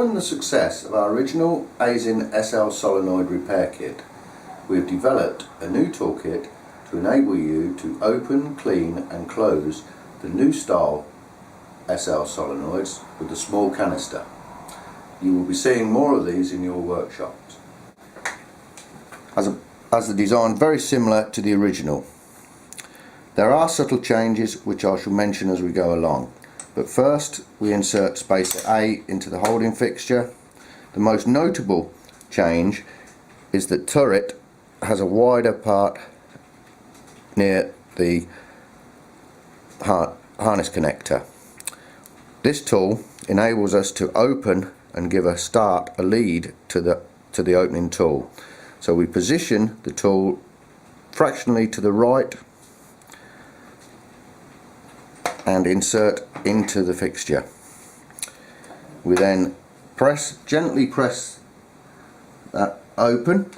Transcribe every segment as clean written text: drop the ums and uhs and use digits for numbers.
Following the success of our original Aisin SL solenoid repair kit, we have developed a new toolkit to enable you to open, clean and close the new style SL solenoids with the small canister. You will be seeing more of these in your workshops. As the design very similar to the original. There are subtle changes which I shall mention as we go along. But first we insert spacer A into the holding fixture. The most notable change is that turret has a wider part near the harness connector. This tool enables us to open and give a lead to the opening tool. So we position the tool fractionally to the right and insert into the fixture. We then gently press that open,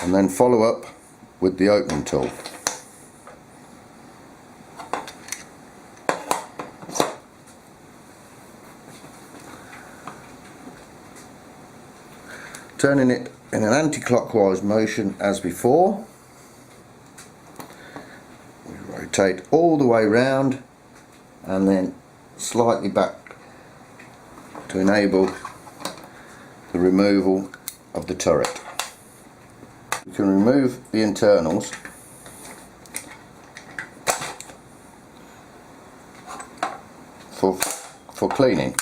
and then follow up with the opening tool. Turning it in an anti-clockwise motion as before. We rotate all the way round and then slightly back to enable the removal of the turret. We can remove the internals for cleaning.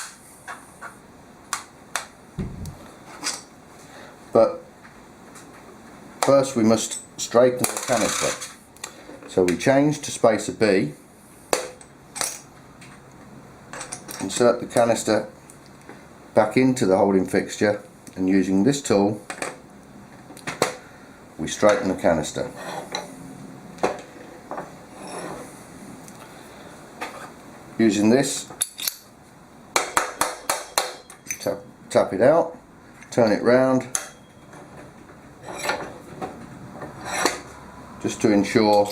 But first we must straighten the canister. So we change to spacer B, insert the canister back into the holding fixture, and using this tool we straighten the canister. Using this, tap it out, turn it round, just to ensure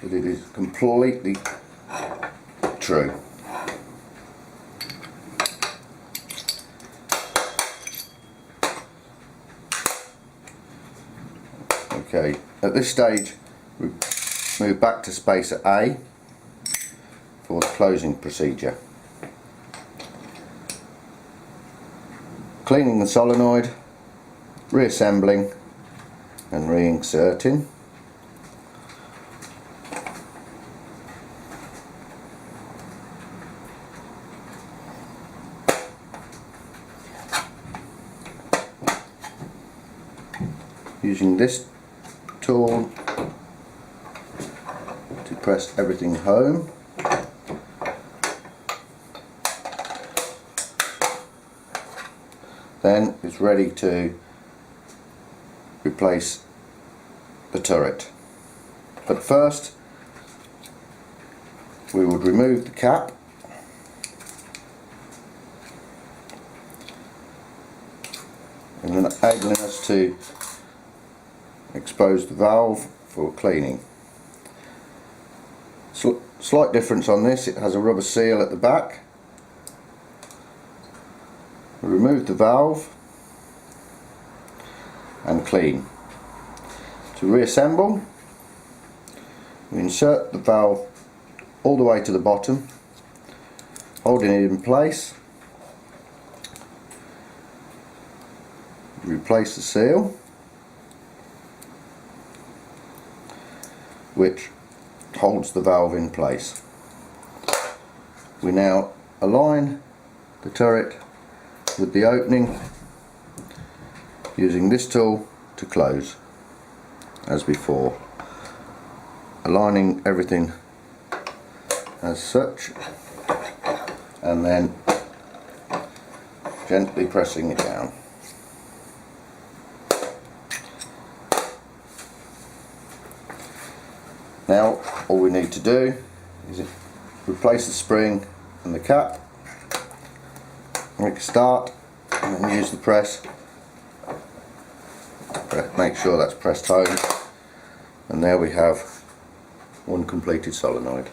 that it is completely true. Okay, at this stage we move back to spacer A for the closing procedure. Cleaning the solenoid, reassembling and reinserting. Using this tool to press everything home. Then it's ready to replace the turret. But first we would remove the cap, enabling us to expose the valve for cleaning. Slight difference on this, it has a rubber seal at the back. We remove the valve and clean. To reassemble, we insert the valve all the way to the bottom, holding it in place. Replace the seal, which holds the valve in place. We now align the turret with the opening using this tool to close as before, aligning everything as such and then gently pressing it down. Now all we need to do is replace the spring and the cap, make a start and then use the press make sure that's pressed home, and there we have one completed solenoid.